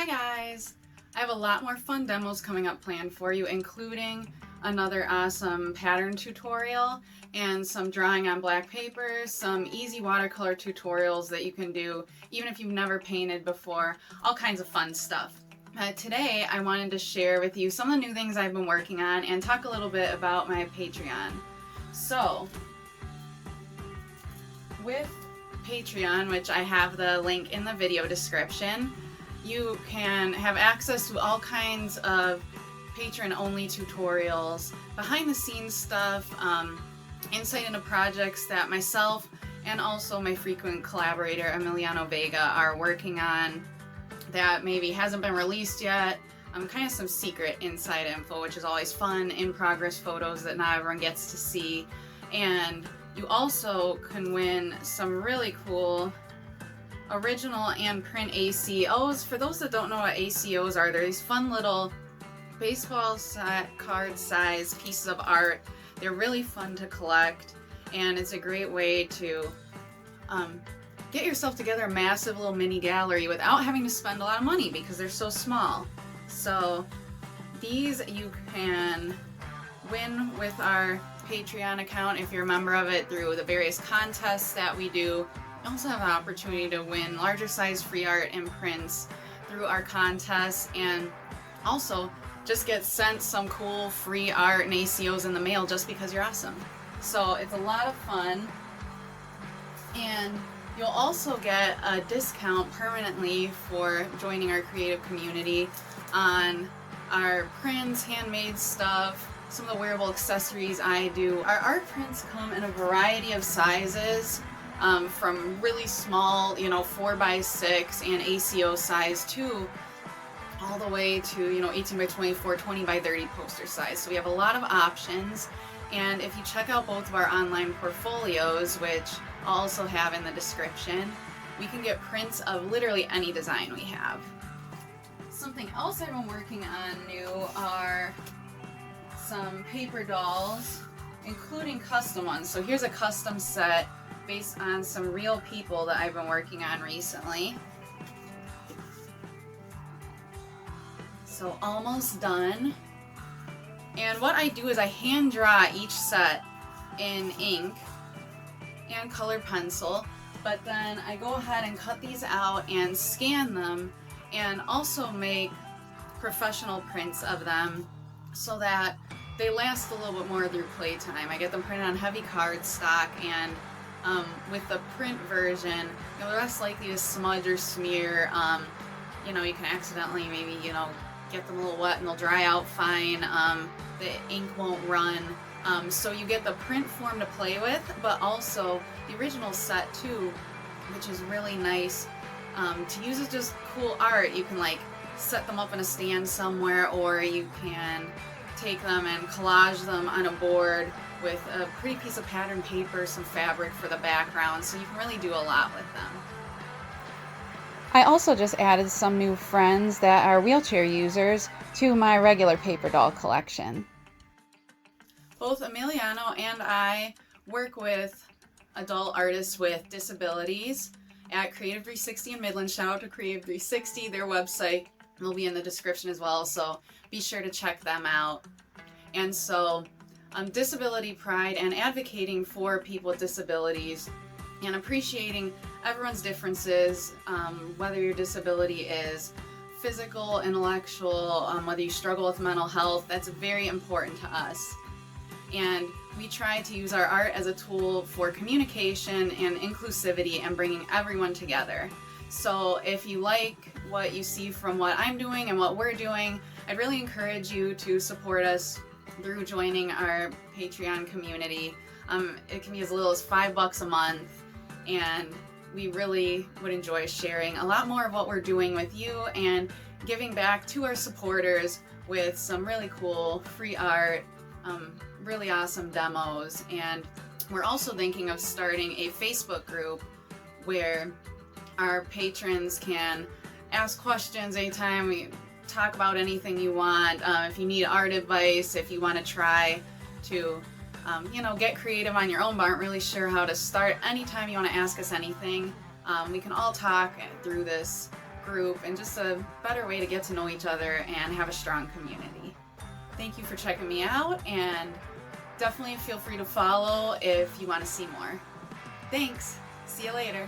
Hi guys! I have a lot more fun demos coming up planned for you, including another awesome pattern tutorial and some drawing on black paper, some easy watercolor tutorials that you can do even if you've never painted before, all kinds of fun stuff. Today I wanted to share with you some of the new things I've been working on and talk a little bit about my Patreon. So, with Patreon, which I have the link in the video description, you can have access to all kinds of patron-only tutorials, behind-the-scenes stuff, insight into projects that myself and also my frequent collaborator Emiliano are working on that maybe hasn't been released yet. Kind of some secret inside info, which is always fun, in-progress photos that not everyone gets to see. And you also can win some really cool original and print ACOs. For those that don't know what ACOs are, they're these fun little baseball card size pieces of art. They're really fun to collect, and it's a great way to get yourself together a massive little mini gallery without having to spend a lot of money because they're so small. So these you can win with our Patreon account if you're a member of it through the various contests that we do. You also have an opportunity to win larger size free art and prints through our contests, and also just get sent some cool free art and ACOs in the mail just because you're awesome. So it's a lot of fun, and you'll also get a discount permanently for joining our creative community on our prints, handmade stuff, some of the wearable accessories I do. Our art prints come in a variety of sizes, from really small, 4x6 and ACO size to all the way to, 18 by 24, 20 by 30 poster size. So we have a lot of options. And if you check out both of our online portfolios, which I'll also have in the description, we can get prints of literally any design we have. Something else I've been working on new are some paper dolls, including custom ones. So here's a custom set based on some real people that I've been working on recently. So almost done. And what I do is I hand draw each set in ink and colored pencil, but then I go ahead and cut these out and scan them and also make professional prints of them so that they last a little bit more through playtime. I get them printed on heavy cardstock, and with the print version, they're less likely to smudge or smear. You can accidentally maybe, get them a little wet and they'll dry out fine. The ink won't run. So you get the print form to play with, but also the original set too, which is really nice to use as just cool art. You can set them up in a stand somewhere, or you can take them and collage them on a board with a pretty piece of pattern paper, some fabric for the background, so you can really do a lot with them. I also just added some new friends that are wheelchair users to my regular paper doll collection. Both Emiliano and I work with adult artists with disabilities at Creative 360 in Midland. Shout out to Creative 360. Their website will be in the description as well, so be sure to check them out. And so disability pride and advocating for people with disabilities and appreciating everyone's differences, whether your disability is physical, intellectual, whether you struggle with mental health, that's very important to us. And we try to use our art as a tool for communication and inclusivity and bringing everyone together. So if you like what you see from what I'm doing and what we're doing, I'd really encourage you to support us through joining our Patreon community. It can be as little as $5 a month, and we really would enjoy sharing a lot more of what we're doing with you and giving back to our supporters with some really cool free art, really awesome demos. And we're also thinking of starting a Facebook group where our patrons can ask questions anytime, we talk about anything you want. If you need art advice, if you want to try to get creative on your own but aren't really sure how to start, anytime you want to ask us anything, we can all talk through this group and just a better way to get to know each other and have a strong community. Thank you for checking me out, and definitely feel free to follow if you want to see more. Thanks. See you later.